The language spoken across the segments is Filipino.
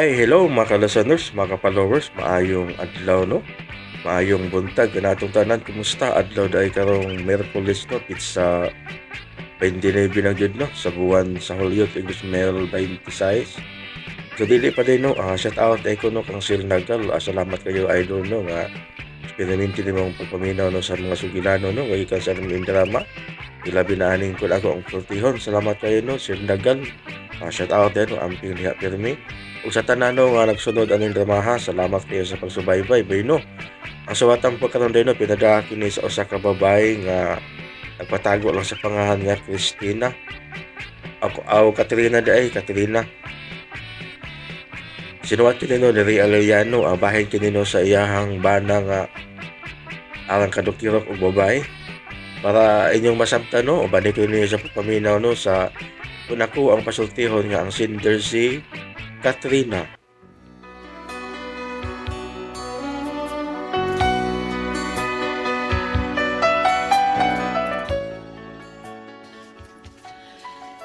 Hi, hello mga ka-listeners, mga ka-followers, maayong adlaw no. Maayong buntag kanatong tanan. Kumusta adlaw dai karong Miyerkules no? It's 29 ng jud no sa buwan sa Hulyo ug 2026. So dili pa din no, shout out ay ko no kang Sir Nagal. Salamat kayo idol no nga pinaminti nimong pagpaminaw no sa mga sugilano no nga ikan sa aming drama. Ilabi na aning ko ako ang protihon. Salamat kayo no Sir Nagal. Shout out din no amping diha pirmi. Ug sa tanan no nga nagsunod aning dramaha, salamat kayo sa pagsubaybay bayno. Ang suwatang pagkaroon din no pinadala kini sa usa ka babae nga nagpatago lang sa pangalan nga Christina. Ako Katrina day Katrina. Sinuwat kini no ni Ria Aliano, bahin kini no sa iyahang bana nga alang kadukirok og babae. Para inyong masamtan no, bani kini sa paminaw no sa kung ako ang pasultihon nga ang sender si Katrina.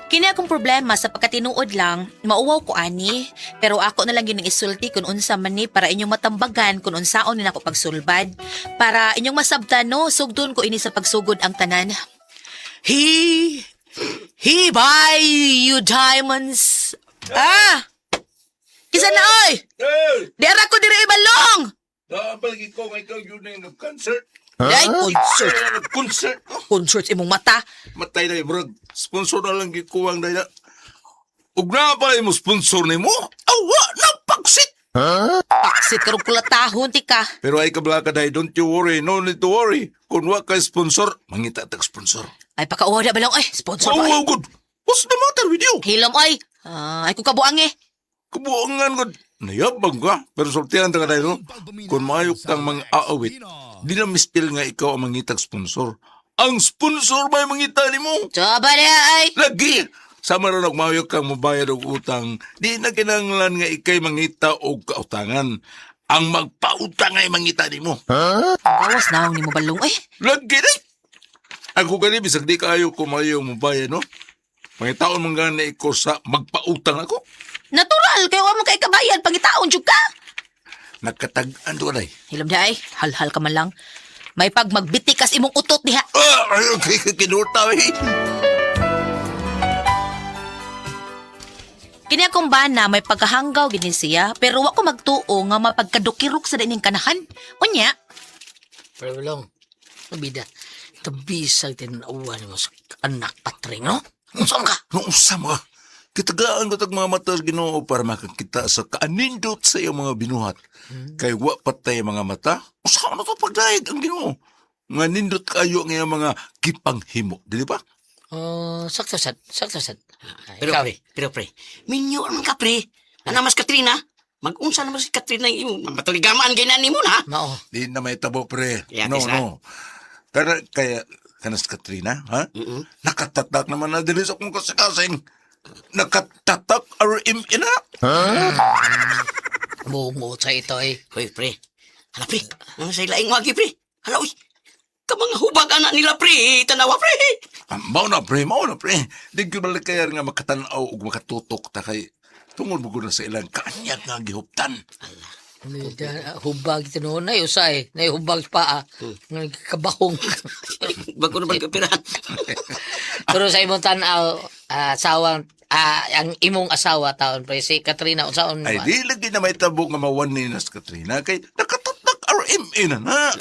Kini akong problema sa pagkatinuod lang, mauwaw ko ani, pero ako na lang yun ang isulti kung unsa man ni para inyong matambagan kung unsaon ni nako pagsulbad. Para inyong masabtan no, sugdon ko ini sa pagsugod ang tanan. He buy you diamonds. Kisa na oy! Hey! Dera ko diri ibalong! Nabalagi ko nga ikaw yun na yung concert. Ay, concert. Concert. Concert imong mata. Matay na yung brag. Sponsor na lang gikuwang na yan. Ug na pala mo sponsor ni mo? Awa na pagsit! Paksit karong kulatahon ti ka. Pero ay kabla ka dahi, don't you worry, no need to worry. Kung wa ka sponsor, mangita tag sponsor. Ay pakauwa na balong, sponsor Oh, mo. wow, good. What's the matter with you? Hilom oy. Ay kung kabuang Kabuangan good. Nayabang ka, pero sultihan ta ka dahi, no? Kung mayok kang mga aawit, di na mistil nga ikaw ang mangitag sponsor. Ang sponsor ba yung mangita ni mo? Soba na ay. Lagi! Sama rin mayok kang mabayad og utang, di na kinanglan nga ikay mangita og kautangan. Ang magpautang ay mangita ni mo. Bawas na ni mo balong Lagi na! Ako gani, bisag di kayo kumayo mabayad, no? Mga taon mong gana iko sa magpautang ako. Natural kayo mo kay kabayan pangitaon jud ka. Nagkatag-an doon ay. Hilom na ay. Hal-hal ka man lang. May pag magbitikas imong utot diha. Okay, kinurta eh. Kini akong bana may pagkahanggaw ginin siya pero wa ko magtuo nga mapagkadukirok sa dining kanahan. Unya, Pero lang, nabida, tabisag tinauwa ni mas anak patring, no? Saan ka? Nung usam ka, kitagaan ko tag mga mata sa Ginoo para makakita sa kaanindot sa iyong mga binuhat. Kay wa patay mga mata, usama na to pagdahig ang Ginoo. Nga nindot kayo ng iyong mga kipanghimo, di ba? Sakto sad. Pero pre, minyo naman ka pre. Ano mas Katrina? Mag-unsa naman si Katrina yung matuligamaan gainan ni mo na. Mao. Di na may tabo, pre. Yeah, No, tis no. Kaya, kanas Katrina, ha? Nakatatak naman na dili sa kong kasakasing. Nakatatak RM ina. Bungo sa ito eh. Hoy pre, hala pre, ano sa ilaing wagi pre? Hala uy, kamang hubag anak nila pre, tanawa pre. Mao na, pre. Di ko balik kaya nga makatanaw o makatutok ta kay tungol mo na sa ilang kaanyag nga gihuptan. Hubag ito noon na usay. Na hubag pa kabahong. Bago na magkapirahan. Pero sa imong tanaw, asawang, ang imong asawa taon pre, si Katrina, unsaon Ay, di lagi na may tabo nga mawan ni Nas Katrina kay nakatatak RM ina na.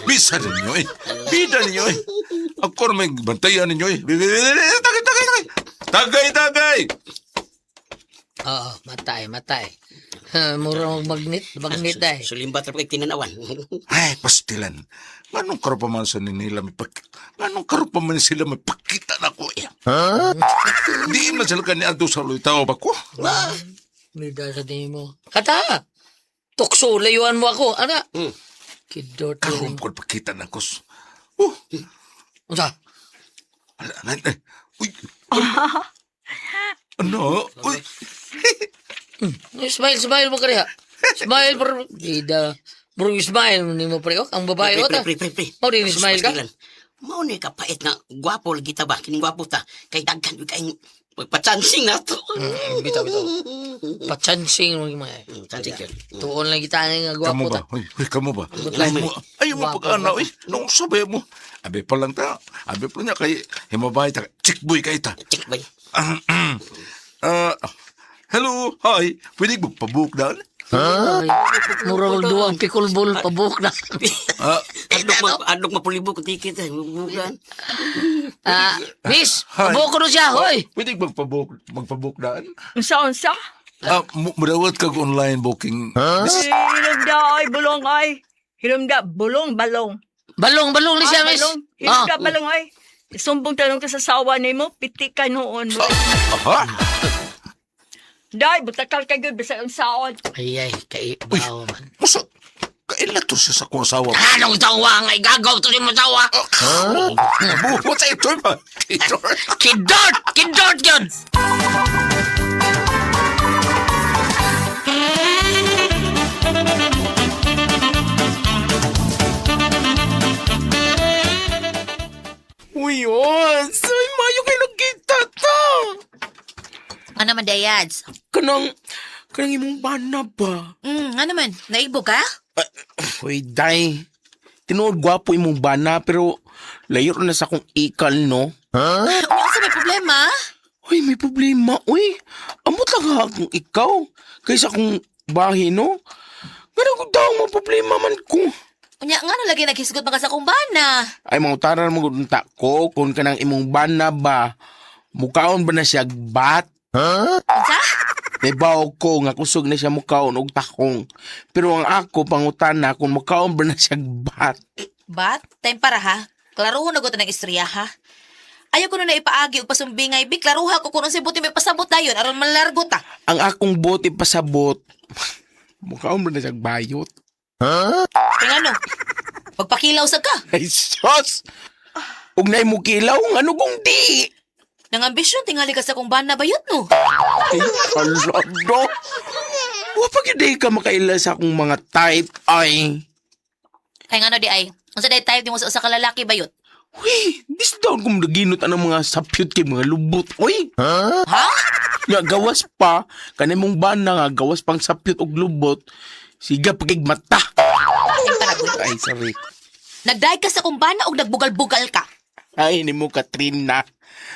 Bisa ninyo eh. Bida ninyo eh. Ako na may bantayan ninyo eh. Tagay! Oo, matay. Murang magnet ay. Sulimbat na pag tinanawan. Ay, pastilan. Nganong karupaman sa nila may Nganong karupaman sila may pakita na ko eh. Di man sila kani adto sa lutaw ba ko? Nida sa din mo. Kata! Tukso, layuan mo ako. Ana? Kidot Karum rin. ko pakita na ko. Unsa? Uy. Ano? Uy. Smile mo ka rin ha. Smile, bro. Nida. Bro, smile ni mo pre. Ang babae o ta. Pre. Mau din smile ka? Mao ni kapait nga gwapo lagi ta ba? Kining gwapo ta. Kay daghan kay Magpachansing na to. Bitaw. Pachansing mo mga. Chansing yun. Tuon lang kita nga Kamu gwapo ba? ta. Uy, kamu ba? Ay, Ayaw mo Wapo, pag-ana, wapo. uy. Nung sabi mo. Abi pa lang ta. Abi pa niya kay himabay ta. Chickboy kay ta. Check ba? Hello, hi. Pwede magpabook daan? Ay, murag duwang pikulbol pabuk na. Adok mapulibo ko tiket ay bubugan. Miss, Hi. pabuk ko na siya, hoy. Pwede magpabook daan? Unsa-unsa? Madawat kag online booking. Hilumda ay bulong ay. Hilumda bulong balong. Balong ni siya, miss. Balong. Hilumda balong ay. Isumbong tanong ka sa sawa nimo, piti ka noon. Aha! Dai, butakal ka gyud bisag unsaon. Ay, kaibaw man. Musa, kailan to siya sa kong asawa? Anong tawa nga, igagaw to si mo tawa. Buhat sa ito ba? Ito. Kidort yun. Uy, yun! Say, mayo kayo nagkita ta! Ano naman, Dayads? Kanang imong bana ba? Ano naman, naibo ka? Uy, day. Tinuod gwapo imong bana, pero layo na sa akong ikal, no? Ano sa may problema? Uy, may problema, uy. Amot lang ha akong ikaw. Kaysa akong bahay, no? Ganang daw mo problema man ko. Unya nga na lagi naghisgot mga sa kumbana. Ay, mga utaran mo gunta ko kung kanang imong bana ba. Mukaon ba na siya bat? Unsa? Nabaw ko nga kusog na siya mukaon og takong. Pero ang ako pangutana kung mukaon ba na siya bat. Bat? Time para ha? Klaruho na gusto ng istorya ha? Ayaw ko na ipaagi o pasumbingay. Big, klaruha ko kung si buti may pasabot tayo. Aron malargot ta. Ang akong bote pasabot. Mukaon ba na siya bayot? Kaya ano? Magpakilaw sa ka. Ay sos! Ug na mo kilaw ano kung di. Nang ambisyon, tingali ka sa kumbana bayot no? Ay alado. Wa pa gyud ka makaila sa akong mga type ay. Kaya nga no di ay. Kung sa day tayo di mo sa usa ka lalaki bayot. Uy, dis down kung naginot ang mga sapyot kay mga lubot. Uy, Ha? nga gawas pa kanimong bana nga gawas pang sapyot og lubot. Siga pagig mata. Time para good. Ay sorry. Nagdaig ka sa kumbana o nagbugal-bugal ka? Ay ni mo Katrina.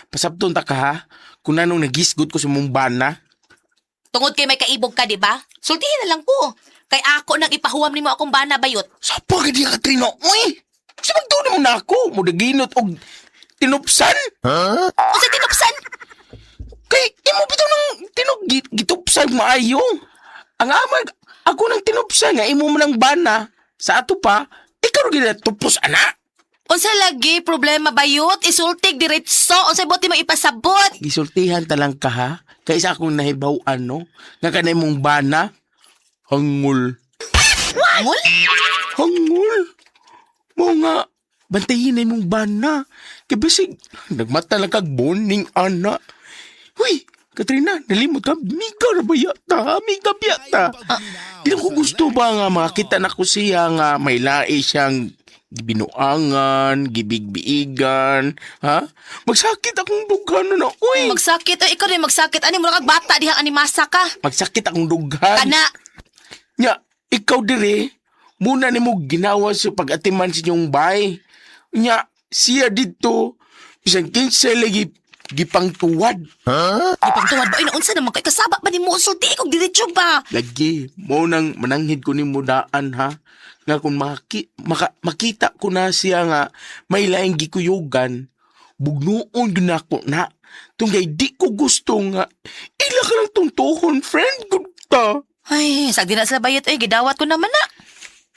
Pasabton ta ka ha. Kung anong nagisgot ko sa mong bana. Tungod kay may kaibog ka, di ba? Sultihin na lang ko. Kay ako nang ipahuwam ni mo akong bana bayot. Sa pagod di Katrina. Uy, sa magtuon mo na ako. Mudaginot og tinupsan. O sa tinupsan? Kay imo bitaw ng gitupsan maayo. Ang amag ako nang tinupsan nga imo man ang bana sa ato pa. Ikaw rin tupos ana. Unsa lagi problema bayot? Isultig diretso. Unsa buti mo ipasabot? Gisultihan talang ka ha. Kaysa akong nahibaw-an no. Nga kanay mong bana. Hangul. Angol? Hangul. Mo nga. Bantayin na mong bana. Kaya basig. Nagmata lang kag boning ana. Huy. Katrina, nalimot ka. Miga na ba yata ha? Miga ba yata? Di ko gusto ba nga makita na ko siya nga may lai siyang gibinuangan, gibigbiigan, ha? Magsakit akong dughan na, uy! Magsakit. Ay, ikaw rin magsakit. Ani mo na kag bata dihang animasa ka. Magsakit akong dughan. Kana. Nya, ikaw dire, muna ni mo ginawa sa pag-atiman sa inyong bay. Nya, siya dito, isang kinsa lagi gipangtuwad. Ipagtuwad ba? Ay, naunsa naman kay kasaba ba ni mo? Sulti kong diretso ba? Lagi, mo nang mananghid ko ni mo daan, ha? Nga kung makita ko na siya nga may laing gikuyugan, bugnoon ginako na. Tunggay di ko gusto nga, ila ka lang tuntuhon, friend, good ta. Ay, sagdi na sa bayot. Ay, gidawat ko naman na.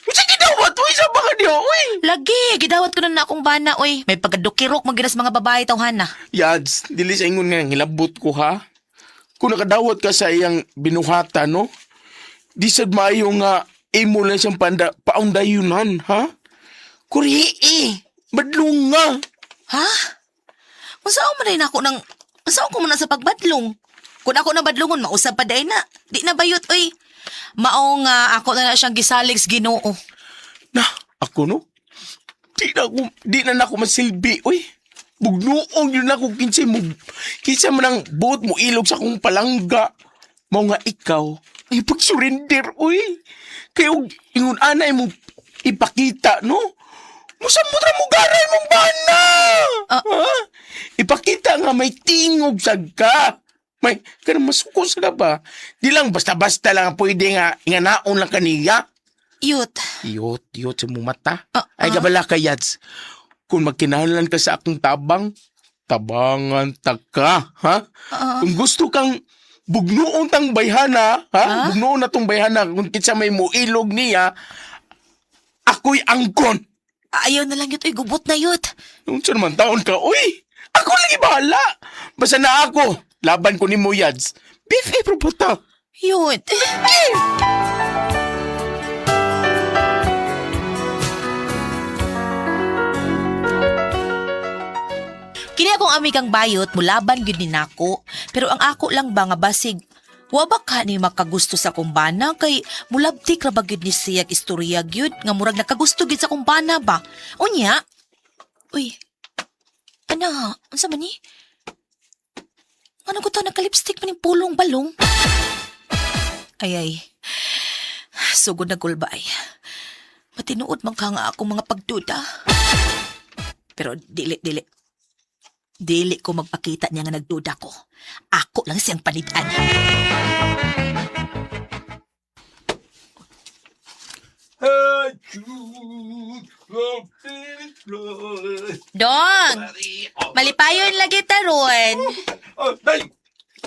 Sige daw, uy, sa baka niya, uy. Lagi, gidawat ko na akong bana, oy. May pagkadukirok maginas mga babae tawhana. Yads, dili sa ingon nga hilabot ko, ha? Kung nakadawat ka sa iyang binuhata, no? Di sad maayo nga imo lang siyang paundayunan, ha? Kurihi, badlong nga. Ha? Masao man rin ako ng... Masao ko muna sa pagbadlong. Kung ako na badlongon, mausap pa day na. Di na bayot, oy. Mao nga ako na siyang gisaligs Ginoo. Na, ako no? Di na ako masilbi, uy. bugnuong yun ako kinsa man ang buot mo ilog sa kong palangga. Mao nga ikaw ay pag-surrender, uy. Kaya ingon anay mo ipakita, no? Musamot ra mo garay mong bana. Ha? Ipakita nga may tingog sad ka. May kanang masukos na ba? Di lang basta-basta lang pwede nga inganaon lang kaniya. Yut. Yot sa mong mata. Ay gabala ka, Yads. Kung magkinahanglan ka sa akong tabangan ka, ha? Kung gusto kang bugnuon tang bayhana, ha? Bugnuon na tong bayhana, kung kitsa may muilog niya, ako'y angkon. Ayaw na lang yut, uy, gubot na yut. Nung sa naman taon ka, uy, ako lang ibahala. Basta na ako, laban ko ni mo, Yads. Beef, probota. Yut. Kini akong amigang bayot, mulaban gyud ni nako. Pero ang ako lang ba nga basig, wa ba ka ni makagusto sa kumbana kay mulabtik ra ba gyud ni siyag istorya gyud nga murag nakagusto gyud sa kumbana ba? Unya? Uy. Ana, unsa man ni? Ano ko to naka-lipstick man yung pulong balong? Ay. Sugod na gulbay. Matinuod man ka nga akong mga pagduda. Pero dili. Dili ko magpakita niya nga nagduda ko. Ako lang siyang panitan. Dong! Malipayon lagi taron. Day!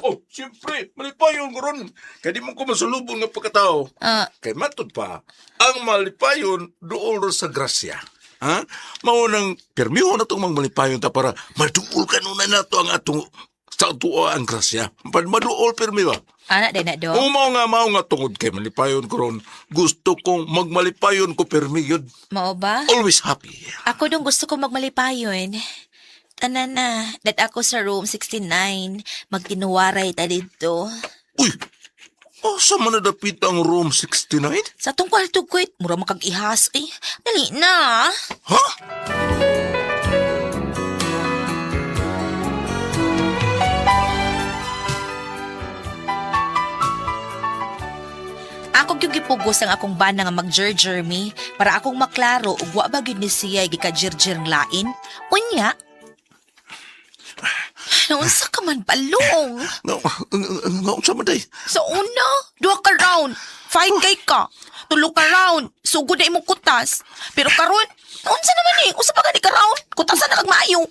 Oh, siyempre, malipayon ko ron. Kaya di mo ko masulubong nga pagkatao. Kay matod pa, ang malipayon doon ro sa grasya. Ha? Maunang permiho na itong mga malipayon ta para maduol ka nuna na ito ang atong sa tuwa ang grasya. Maduol permiho. Anak din na, Dong. Kung mao nga tungod kay malipayon ko ron, gusto kong magmalipayon ko permiyod. Mao ba? Always happy. Ako dong gusto ko magmalipayon. Tanan na, dat ako sa room 69. Magtinuwaray ta dito. Uy! Asa man nadapit ang room 69? Sa tong kwarto ko, mura makag-ihas eh. Dali na. Ha? Ako yung gipugos ang akong bana nga mag-jerjer me para akong maklaro ug wa ba gyud ni siya gika-jerjer lain. Unya. Naunsa ka man balong? Sa maday. Sa una, 2 ka round. 5K ka. 3 ka round. Sugod na imong kutas. Pero karon, unsa naman eh? Usa pa ka ka round? Kutasan na kag maayo.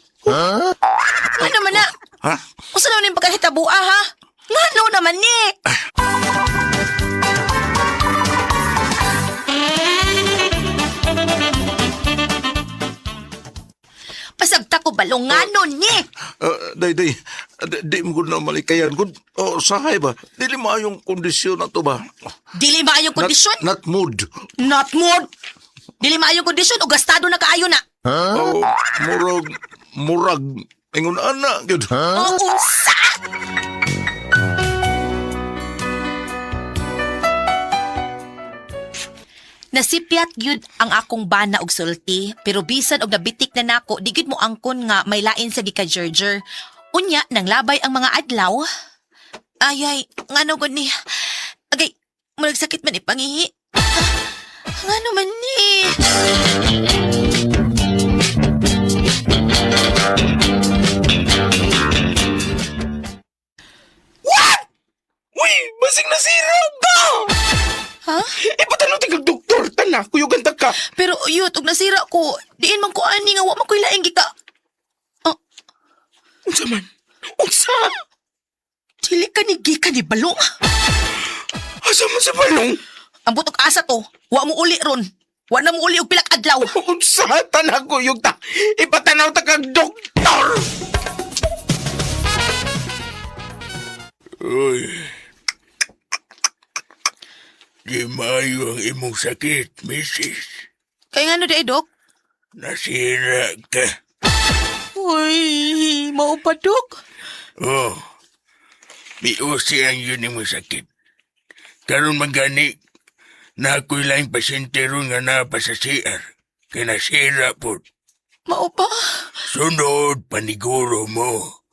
Ano naman na? Ha? Usa naman yung pagkahitabua ha? Ngano naman ni? Pasagta ko balong ngano ni? Day, di mo gud na malikayan. Gud, sahay ba? Dili mo yung kondisyon na to ba? Dili maayong kondisyon? Not mood. Not mood. Dili maayong kondisyon o gastado na kaayo na. Oh, murag. Ingon ana, gud. O unsa? Nasipyat gyud ang akong bana og sulti, pero bisan og nabitik na nako, di gyud mo angkon nga may lain sa gika-jerjer. Unya nang labay ang mga adlaw. Ay, ngano gud ni? Agay, murag sakit man ipangihi. Ngano man ni? What? Uy, basig nasira ka! Ha? Ipatanong tigag doktor, tana, kuyugan ka. Pero yut, og nasira ko, diin man ko ani nga wa man ko'y laing gika. Unsa man? Unsa? Dili ka ni gika ni balong. Asa man sa balong? Ang butok asa to, wa mo uli ron. Wa na mo uli og pilak adlaw. Unsa? Tana, kuyug ta. Ipatanaw ta kag doktor! Uy. Di maayo ang imong sakit, Mrs. Kay ngano di dok? Nasira ka. Uy, mao pa dok? Oh. Biusi ang yun imong sakit. Karon magani, na ako'y laing pasyente ron nga napasa CR. Kaya nasira po. Mao pa? Sunod, paniguro mo.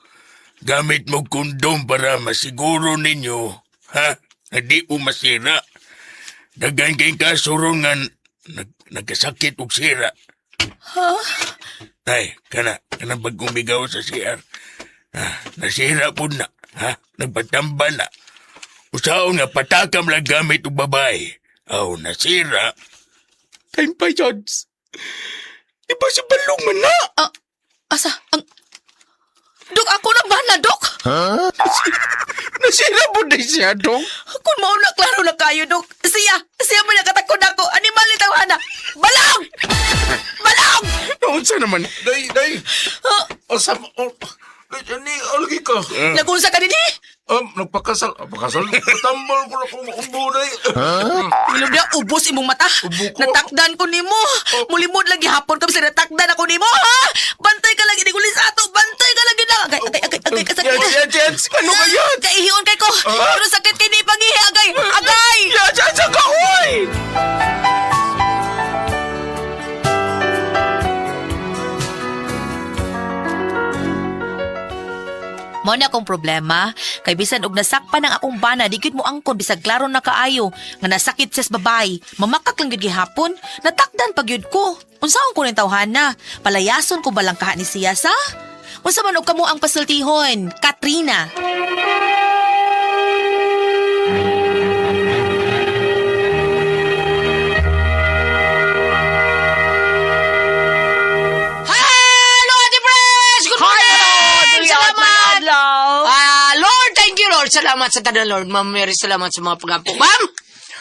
Gamit mo kondom para masiguro ninyo, ha? Na di mo masira. Dagan kay kasurungan, nagkasakit og sira. Ay, kana bagong bigaw sa CR. Nasira po na, ha? Nagpatamba na. Usaon nga patakam lang gamit og babae. Aw, nasira. Time pa, Jods. Iba si Balong man na. Asa? Dok, ako na ba na, Dok? Nasira po na siya, Dong. Kung mauna, klaro na kayo, Dok. Siya mo nakatakod ako. Animal ni tawhana. Balong! Balong! Naunsa naman. Day. Asam, ni, alagi ka. Nagunsa ka din Nagpakasal. Patambal ko na kung umbo, day. Ilog niya, ubos imong mata. Ubo ko. Natakdan ko nimo. Mulimod lagi hapon ka sa natakdan ako nimo, ha? Bantay ka lagi, di kulis ato. Bantay ka lagi na. Agay, kasakit. Jens, ano ba yan? Kaihiyon kay ko. Pero sakit kay ni pangihi, agay. Agay! Jens, sa kahoy! Mo na akong problema, kay bisan og nasakpan ng akong bana, di gyud mo angkon bisag klaro na kaayo nga nasakit sa babay. Mamakak lang gyud gihapon, natakdan pa gyud ko. Unsaon ko ning tawhana? Palayason ko balang kaha ni siya sa? Unsa man og kamo ang pasultihon? Katrina. Hello, Ate Pres! Good morning! Salamat! Lord, thank you, Lord. Salamat sa tanan, Lord. Ma'am Mary, salamat sa mga pag-apo. Ma'am!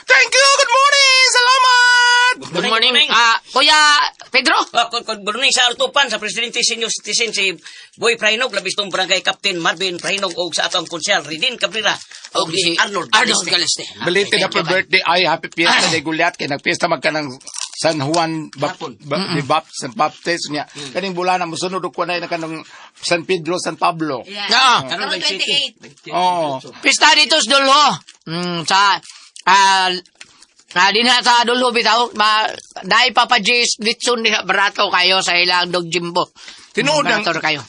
Thank you, good morning! Salamat! Good morning. Kuya Pedro? Good morning sa Artupan, sa Presidente Senior Citizen, si Boy Prainog, labis tong Barangay Captain Marvin Prainog, o sa atong konsyal, Redin Cabrera, o si Arnold Galiste. Belated na po birthday. Ay, happy fiesta de Guliat. Kaya nagpiesta magka ng San Juan San Baptist niya. Kaning bulan na musunod ko na kanong San Pedro, San Pablo. Yeah. Karon 28. Oo. Pista dito sa Dulho. Din na sa Dulho bitaw. Dahil Papa Jis, ditsun din barato kayo sa ilang dog Jimbo. Tinuodang Barato kayo.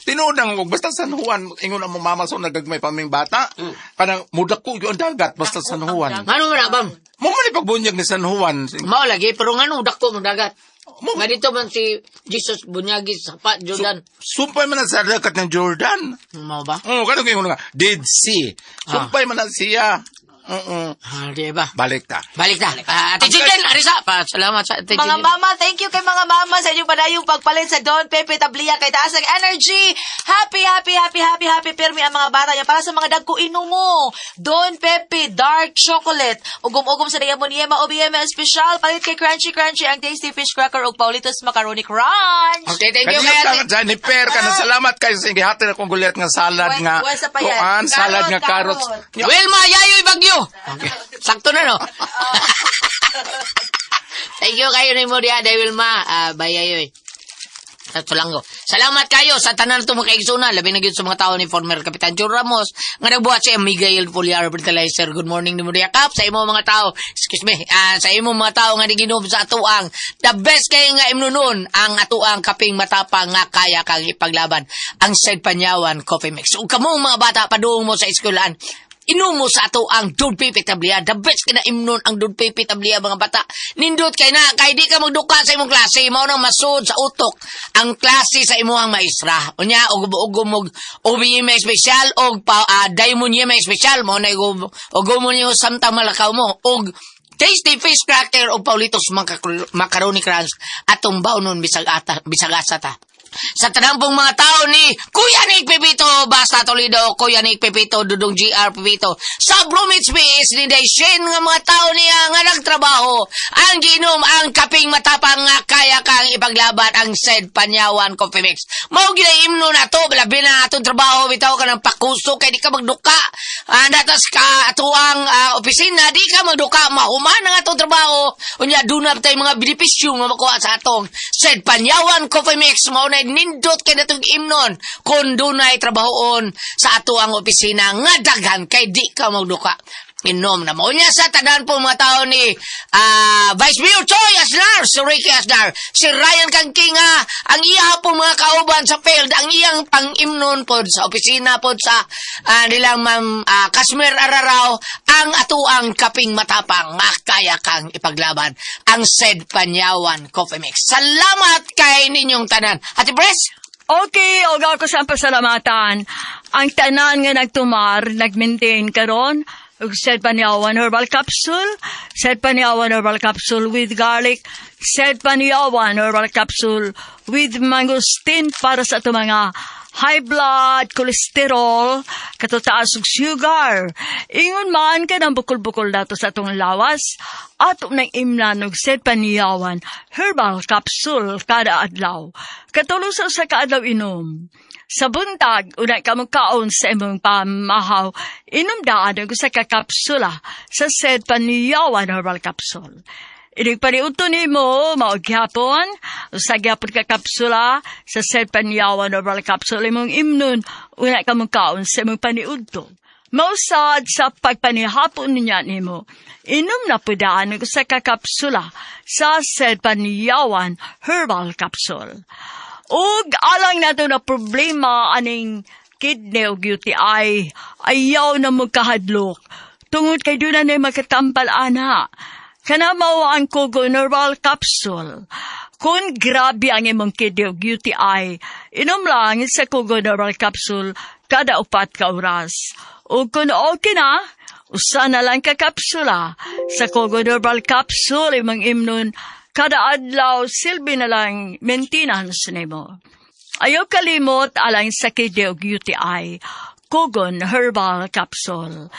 basta San Juan, ingon ang mama so nagagmay paming bata. Kanang mudak ko yung dagat basta San Juan. Ano mo na, Bam? Mo man pagbunyag ni San Juan. Mao lagi, pero nga nung dako mong dagat. Nga dito man si Jesus Bunyagi sa Jordan. Sumpay man na sa dagat ng Jordan. Mao ba? Oo, kanang ingon nga, Dead Sea. Sumpay man na siya. Di ba? Balik ta. Balik na. Ate Juden, Arisa, salamat sa Ate Mga Juden. mama, thank you kay mga mama sa inyong padayong pagpalit sa Don Pepe Tablia kay taas ang energy. Happy Permi ang mga bata niya para sa mga dagko inumo. Don Pepe Dark Chocolate. Ugom-ugom sa Diamond Yema OBM Special. Palit kay Crunchy ang Tasty Fish Cracker ug Paulitos Macaroni Crunch. Okay, thank you. Kaniyot Kaya, lang ni Per ka na salamat kayo sa gihatid akong gulit nga salad nga Wasa pa yan. kuan, salad nga Carrot. carrots. Wilma, yayoy bagyo. Okay. Sakto na, no? Thank you kayo ni Moria, Wilma. Bayayoy. Tulanggo. Salamat kayo sa tanan ito mga kaigsunan. Labi na yun sa mga tao ni former Kapitan John Ramos. Nga nagbuhat si Miguel Poliar Fertilizer. Good morning ni Moria Kap. Sa imo mga tao, excuse me, sa imo mga tao nga naginom sa atuang. The best kayo nga imnunon ang atuang kaping matapang nga kaya kang ipaglaban. Ang Side Panyawan Coffee Mix. Kung kamong mga bata paduong mo sa eskwelahan, inom mo sa ato ang Don Pepe Tablia. The best kina imnon ang Don Pepe Tablia mga bata. Nindot kay na, kay di ka magduka sa imong klase, mao nang masud sa utok ang klase sa imong maestra. Unya, ugum OBM special, og Diamond Yema special, mao na ugum niyo samtang malakaw mo, og Tasty Fish Cracker o Paulitos Macaroni Crunch atong bawnon bisag asa ta. Sa tanampong mga tao ni Kuya Nick Pepito, Basta Toledo, Kuya Nick Pepito, Dudong GR Pepito, sa Bromwich PS ni Daishen nga mga tao niya nga nagtrabaho, ang ginom ang kaping matapang nga kaya kang ipaglaban ang Side Panyawan Coffee Mix. Mao ginaimno na to, labi na atong trabaho, bitaw ka ng pakuso, kay di ka magduka, datas ka atuang opisina, di ka magduka, mahuman ang atong trabaho, unya dunap tayo mga benepisyo nga makuha sa atong Side Panyawan Coffee Mix, mao na nindot kay natong imnon kung dunay trabahoon sa ato ang opisina nga daghan kay di ka magduka. Inom na mo niya sa tanan po mga tao ni Vice Mayor Choy Aslar. Asgar, si Ricky Asgar, si Ryan Kangkinga, ang iya po mga kauban sa field, ang iyang pang-imnon po sa opisina po sa nilang Ma'am Kasmer Araraw, ang atuang kaping matapang, kaya kang ipaglaban, ang Sed Panyawan Coffee Mix. Salamat kay ninyong tanan. Ate Bres? Okay, og ako sa pasalamatan. Ang tanan nga nagtumar, nag-maintain karon, ug Sed Panyawan Herbal Capsule, Sed Panyawan Herbal Capsule with garlic, Sed Panyawan Herbal Capsule with mangosteen para sa ato mga high blood, cholesterol, katutaas ug sugar. Ingon man ka ng bukol-bukol dato sa atong lawas, ato nang imlan og Sed Panyawan Herbal Capsule kada adlaw. Katulong sa usa ka adlaw inom. Sa buntag, unay ka magkaon sa imong pamahaw, inom daan og usa ka kapsula sa Sed Panyawan Herbal Capsule. Inig paniuto nimo mao gyapon usa gyapon ka kapsula sa Sed Panyawan Herbal Capsule imong imnon unay ka magkaon sa imong paniudto. Mausad sa pagpanihapon niya nimo, inom na pudaan og usa ka kapsula sa Sed Panyawan Herbal Capsule. Ug alang nato na problema aning kidney ug UTI, ayaw na magkahadlok. Tungod kay doon na makatampal ana. Kana mao ang Kugon Herbal Capsule. Kung grabe ang imong kidney ug UTI, inom lang sa Kugon Herbal Capsule kada 4 ka oras. Ug kung okay na, usa na lang ka kapsula sa Kugon Herbal Capsule imong imnon kada adlaw silbi na lang maintenance nimo. Ayaw kalimot alang sa kidney ug UTI, Kugon Herbal Capsule.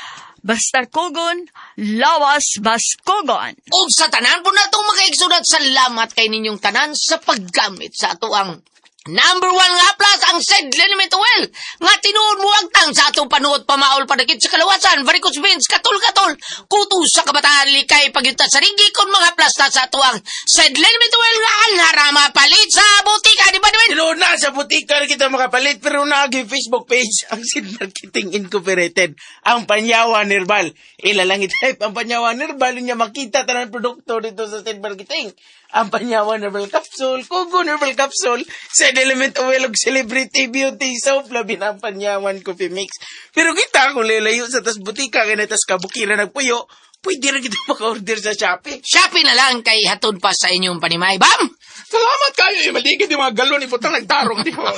Basta Kugon, lawas bas Kugon. Ug sa tanan po na itong makaigsunod, salamat kay ninyong tanan sa paggamit sa ato ang number 1 nga plus ang Sed Liniment Oil nga tinuod mo agtang sa atong panuot pamaol padakit sa kalawasan, varicose veins, katol-katol, kuto sa kabataan, likay pagyuta sa rigi kon mga plus na sa ato ang Sed Liniment Oil nga alharama palit sa butika, di ba naman? Tinuod na sa butika na kita makapalit pero nagi Facebook page ang Sid Marketing Incorporated, ang Panyawan Herbal. Ilalang i-type ang Panyawan Herbal niya makita tanang produkto dito sa Sid Marketing. Ang Panyawan Herbal Capsule, Kugon Herbal Capsule, Sed Element Oil ug Celebrity Beauty Soap, labi na ang Panyawan Coffee Mix. Pero kita kung lalayo sa tas butika kaya tas kabukiran nagpuyo, pwede rin kita maka-order sa Shopee. Shopee na lang kay hatod pa sa inyong panimay. Bam! Salamat kayo. Maligid yung mga galon. Iputang nagtarong. Di ba?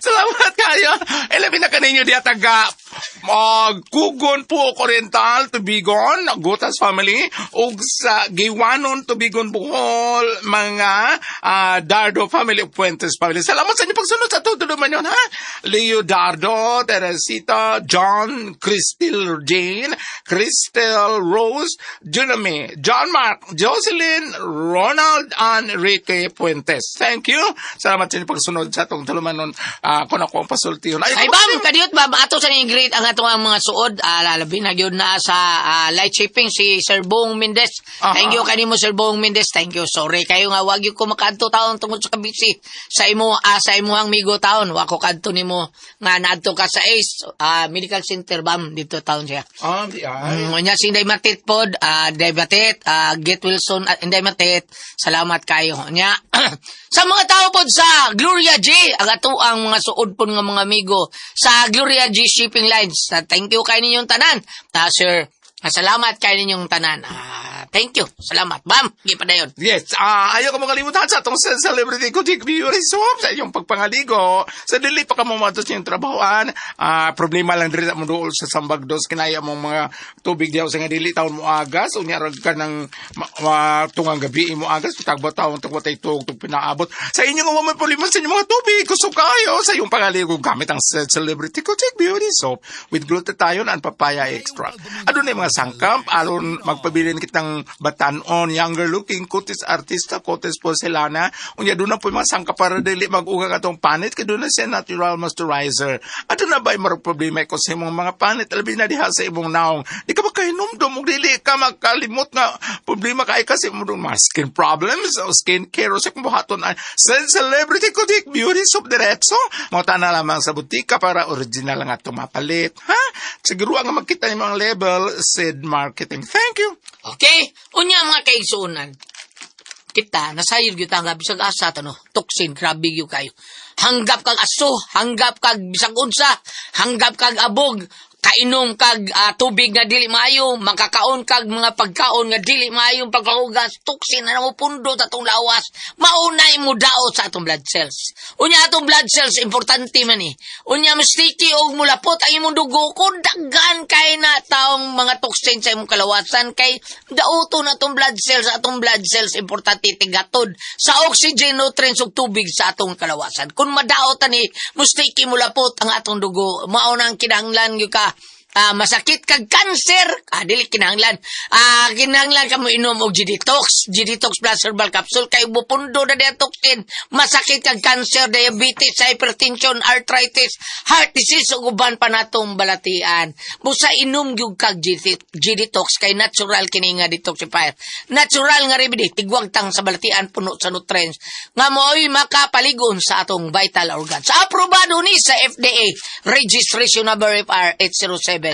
Salamat kayo. Ilabi na kaninyo di ataga Kugon po Oriental, Tubigon, Gutas Family, ug sa Giwanon, Tubigon, Bohol, mga Dardo Family, Puentes Family. Salamat sa inyo pagsunod sa tuto naman yun, ha? Leo Dardo, Teresita, John, Crystal Jane, Crystal Rose, Junami, John Mark, Jocelyn, Ronald, and Ricky Puentes. Thank you. Salamat sa inyo pagsunod sa itong tulumanon kung ako ang pasulti yun. Ay, bam! Kadiyot, bam! Ato sa niyong great ang atong ang mga suod. Labi na yun na sa light shipping si Sir Bong Mendez. Thank you kanimo Sir Bong Mendez. Thank you. Sorry kayo nga wag yung kumakadto taon tungod sa kabisi. Sa imo ang migo taon. Wako kadto nimo nga naadto ka sa ACE Medical Center, bam. Dito taon siya. Nya sing Daymatit pod, Daymatit, Get Wilson, Daymatit. Salamat kayo. Nya sa mga tao pod sa Gloria G, ang ato ang mga suod pod nga mga amigo sa Gloria G Shipping Lines. Thank you kay ninyong tanan. Sir, salamat kay ninyong tanan. Thank you. Salamat. Bam! Gipadayon. Yes, ayaw ko makalimutan sa itong celebrity ko, Dick Beauty Soap, sa iyong pagpangaligo. Sa dili pa ka mamatos niyong trabahoan, problema lang rin mo doon sa sambagdos, kinaya mong mga tubig diyaw sa nga dili, taon mo agas, unyarag ka ng tungang gabi mo agas, tagba taon, tagba tayo tug pinaabot. Sa inyo nga may problema sa inyong mga tubig, kusog kayo sa iyong pangaligo, gamit ang celebrity ko, Dick Beauty Soap, with glutathione and papaya extract. Ano na yung mga sangkap, alon magpabilin kitang batanon, younger looking, kutis artista, kutis porcelana. Unya doon na po yung mga sangka para dili mag-ugang atong panit, kaya doon na siya natural moisturizer. At doon na ba yung mga problema ko sa imong mga panit, alabi na diha sa imong naong. Di ka ba kahinumdum, dili ka magkalimot na problema kay kasi mo doon mga skin problems, o skin care, o sa kumbuhaton ay celebrity ko, Dick Beauty Soap diretso. Mauta na lamang sa butika para original nga tumapalit. Ha? Siguro ang magkita yung mga label, said marketing. Thank you. Okay? Unya mga kaigsuunan. Kita, nasayod kita nga bisag asa, toksin, grabe yung kayo. Hanggap kag aso, hanggap kag bisag unsa, hanggap kag abog, kainom kag tubig nga dili maayo, makakaon kag mga pagkaon nga dili maayo pagkahugas, toksin na mo pundo atong lawas, maunay mo daot sa atong blood cells. Unya atong blood cells importante man Unya mistiki og mulapot ang imong dugo kun daghan kay na taong mga toksin sa imong kalawasan kay daoton atong blood cells importante tigatod sa oxygen nutrients ug tubig sa atong kalawasan. Kun madaot ani mistiki mulapot ang atong dugo, mao nang kinahanglan gyud ka masakit kag cancer, dili kinahanglan. Kinahanglan ka mo inom og G-Detox plus herbal capsule kay bupundo na diya toksin. Masakit kag cancer, diabetes, hypertension, arthritis, heart disease ug uban pa natong balatian. Busa inom gyud kag G-Detox kay natural kini nga detoxifier. Natural nga remedy tigwag tang sa balatian puno sa nutrients nga mo'y makapaligon sa atong vital organs. Aprobado ni sa FDA registration number FR80715.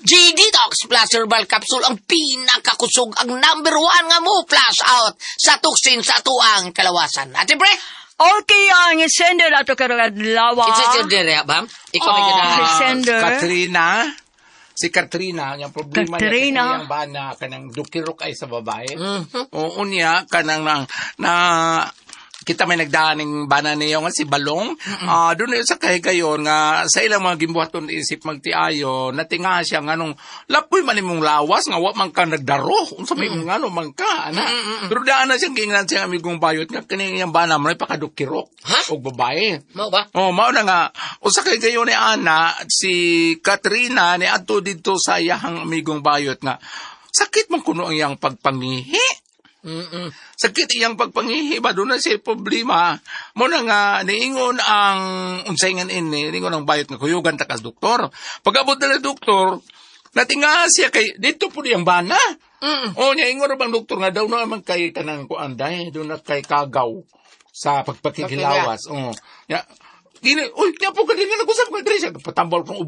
G-Detox plus herbal capsule ang pinakakusog, ang number 1 nga mo flush out sa toksin sa tuang kalawasan. Ate Pre? Okay, ang sender na ito karong adlaw. It's your dire, bam? Ikaw may ganda. Sender. Si Katrina, yung problema niya Katrina. kanang bana, kanang dukirok ay sa babae. O unya, kanang na kita may nagdaaning bana niyo nga si Balong. Doon sa kahigayon nga sa ilang mga gimbuhaton isip magtiayo, natinga siya nga nung lapoy man imong lawas nga wa man ka nagdaro. Unsa may nga no man ka ana. Pero daan na siyang giingnan siyang amigong bayot nga kini yang bana mo pakadukirok og babae. Mao ba? Mao na nga usa kay gayon ni ana si Katrina ni adto didto sa iyang amigong bayot nga sakit man kuno ang iyang pagpangihi. Sakit iyang pagpangihi ba doon na siya problema mo na nga niingon ang unsayngan niingon ang bayot nga kuyugan ta kas doktor. Pag-abot na doktor natinga siya kay dito po diyang bana. O niya ingon bang doktor nga daw naman kay kanang kuanday doon na kay kagaw sa pagpakikilawas. Ya uy, kaya po kanina nag-usap ko Trisha, patambal kong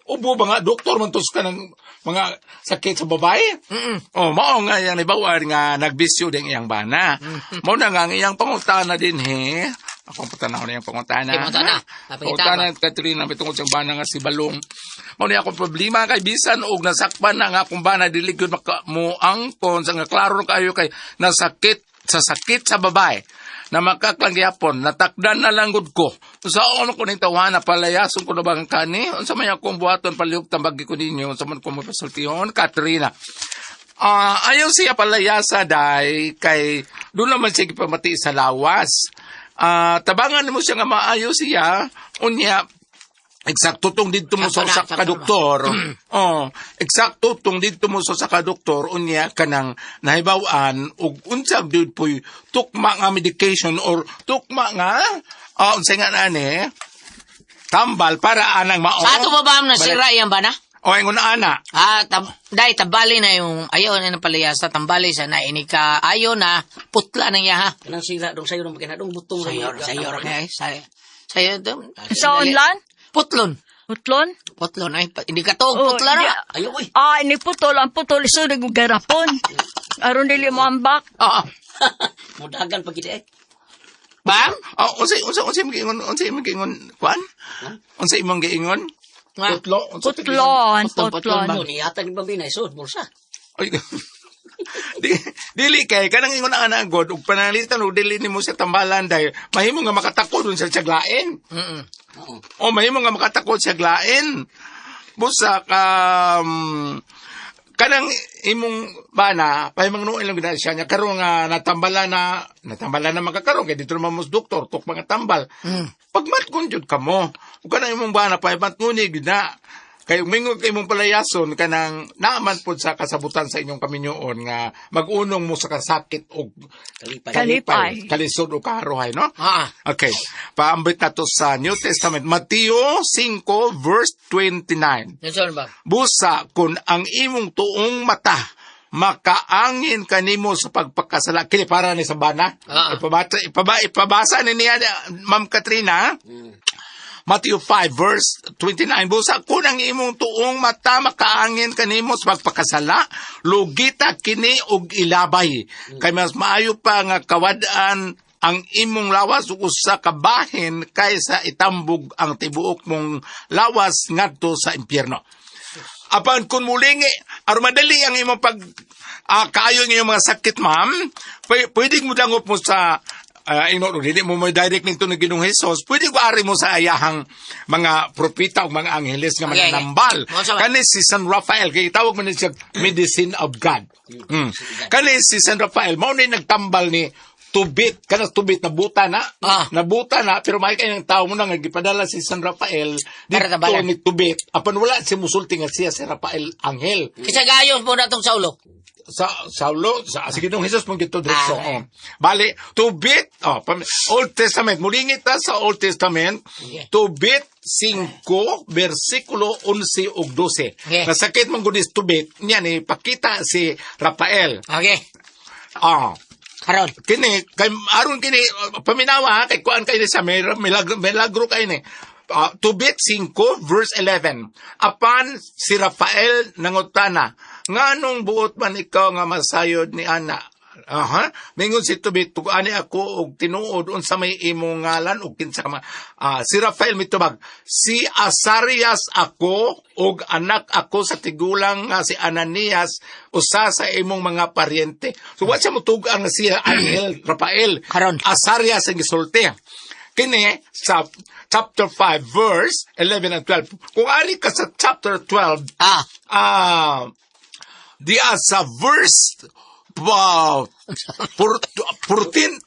ubo ba nga, doktor man tos ka ng mga sakit sa babae? Mao nga yung ibawar nga nagbisyo din iyang bana. Mao na nga iyang pangutana din akong patanaw na iyang pangutana. Pangutana Katrina, may tungkol siyang bana nga si Balong. Mao na akong problema kay bisan og nasakpan na nga akong bana, diligod mo angkon, sa nga klaro kayo kay nasakit sa babae. Na makaklang gyapon natakdan na lang gud ko sa ano ko ning tawana palayason ko na bang kani unsa may akong buhaton palihog tambagi ko ninyo unsa man ko mapasultihon Katrina ayaw siya palayasa dai kay doon naman siya gipamati sa lawas tabangan mo siya nga maayo siya unya eksakto tong didto mo sa kadoktor. Eksakto tong didto mo sa kadoktor unya kanang nahibaw-an ug unsa gyud poy tukma nga medication or tukma nga unsay nga ani tambal para anang mao. Sa ato ba nasira yan ba na? O ingon ana. Dai tabali na yung ayaw na palayasa tambali sa na ini ka ayaw na putla na iya ha. Kanang sira dong sayo nang makinadong butong Sayo okay. Sayo dong. Sa online? Putlon ay hindi ka to putla na. Ayaw uy. Ini putol. Ang putol iso nag-garapon. Aron dili mo ambak. Mudagan pa kita Bam? Unsay magiingon kwan? Unsay imong giingon? Putlon. Mo ni ata ni bambinay sud bulsa. Ay, dili kay kanang ingon ang anak god ug panalitan ug dili nimo sa tambalan dahil mahimo nga makatakod dun sa tiyaglain. Mahimo nga makatakod sa tiyaglain. Busa kanang imong bana pahimang nuon lang gid siya nya karon nga natambalan na makakaron kay dito naman mo doktor tok mga tambal. Pagmatkon jud kamo. Ug kanang imong bana pahimang nunig na kay mingon kay mong palayason kanang naaman pod sa kasabutan sa inyong kaminyoon nga mag-unong mo sa kasakit og Kalipay. kalisod o kaharuhay no? Okay. Paambit na to sa New Testament Mateo 5 verse 29. Yan ba? Busa kun ang imong tuong mata makaangin kanimo sa pagpakasala kini para ni sa bana. Ipabasa ni niya Ma'am Katrina. Matthew 5 verse 29, busa ko nang imong tuong mata makaangin kanimo sa pagpakasala, lugita kini og ilabay. Kay mas maayo pa nga kawad-an ang imong lawas ug usa ka bahin kaysa itambog ang tibuok mong lawas ngadto sa impyerno. Apan kun mulingi, aron madali ang imong kaayo ng iyong mga sakit, ma'am, pwede mo dangop mo sa hindi mo may direct nito ng Ginoong Hesus, pwede ko ari mo sa ayahang mga propita o mga angeles nga Okay, mananambal. okay. Kani si San Rafael, kaya tawag mo na siya medicine of God. Kani si San Rafael, mao na nagtambal ni tubit, kana tubit na buta na, pero may kayang tao mo na nga gipadala si San Rafael Para dito tabalan. ni tubit. Apan wala si musulti nga siya si Rafael Angel. Kisa gayos mo na itong Saulo. Sa Saulo, sa Ginoong Hesus mong gito diretso. Bali, tubit, Old Testament, mulingit ta sa Old Testament, tubit 5, versikulo 11 ug 12. Okay. Nasakit mong gunis tubit, niyan ipakita si Rafael. Okay. Karon. Kini, kay aron kini, paminawa, kay kuan kayo sa milagro kayo ni. Tubit 5, verse 11. Apan si Rafael nangutana, nganong buot man ikaw nga masayod ni ana? Mingon si Tubit, ani ako og tinuod unsa may imong ngalan ug kinsa ka si Rafael mitubag, si Azarias ako og anak ako sa tigulang nga si Ananias, usa sa imong mga paryente. So wa siya mutugang nga siya Angel Rafael. Karon. Azarias ang gisulti. Kini sa chapter 5 verse 11 and 12. Kung ari ka sa chapter 12, diya sa verse 14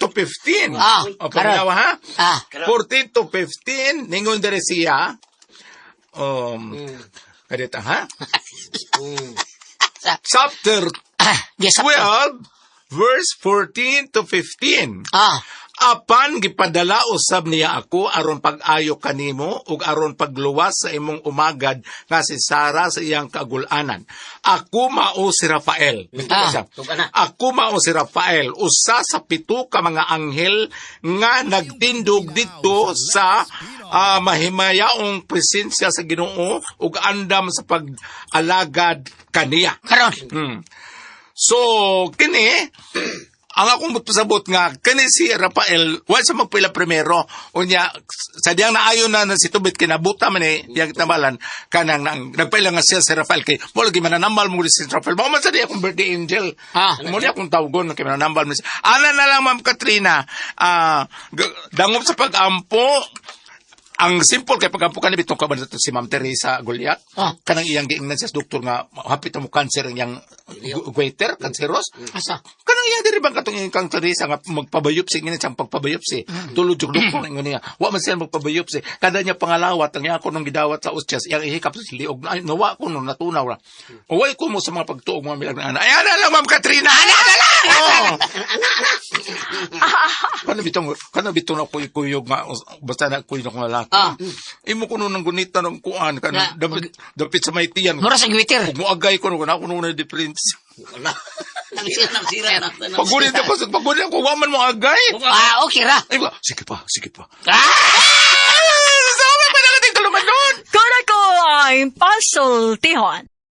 to 15. Paminawa, ha? 14 to 15, ningon dere siya, kadita, ha? Chapter 12, verse 14 to 15. Apan gipadala usab niya ako aron pag-ayo kanimo ug aron pagluwas sa imong umagad nga si Sara sa iyang kagul-anan. Ako mao si Rafael. Ako mao si Rafael, usa sa 7 ka mga anghel nga nagtindog dito sa mahimayaong presensya sa Ginoo ug andam sa pag-alagad kaniya. Karon. So, kini, ang akong pasabot nga, kani si Rafael, wala sa magpila primero, unya, sa diyang naayon na si Tubit, kinabuta man diyang tamalan, kanang nagpaila nga siya si Rafael, kay, mo lagi mananambal mo si Rafael, baka man sa diya akong birthday angel, muli akong tawgon, kay mananambal mo siya. Ana na lang, Ma'am Katrina, dangop sa pag-ampo, ang simple kay pag-ampo ka nibitong ka ba na si Ma'am Teresa Goliath, kanang iyang giingnan siya sa doktor nga, hapit mo cancer ang iyang waiter, canceros, kanang iyang diribang katong iyang kang Teresa nga magpabayopsi, nga siyang pagpabayopsi, tulod yung doktor nga niya, wa man siya magpabayopsi, kada niya pangalawat, ang iyang ako nung gidawat sa ustyas, iyang ihikap sa liog, nawa ko nung natunaw ra, uway ko mo sa mga pagtuog mga milag na, ayan na lang Ma'am Katrina, ayan na lang! Kano bitong na kuyog nga, basta na kuyog nga lalaki. Imo ko nung gunita ng kuan, dapit sa may tiyan. Mura sa gwitir. Kung muagay ko nung ako nung na-difference. Nagsira na. Pagunit ako, waman mo agay. Okay ra. Ay ba, sige pa. Ah! Sama pa na natin tulungan doon. Kung ako ay pasultihon,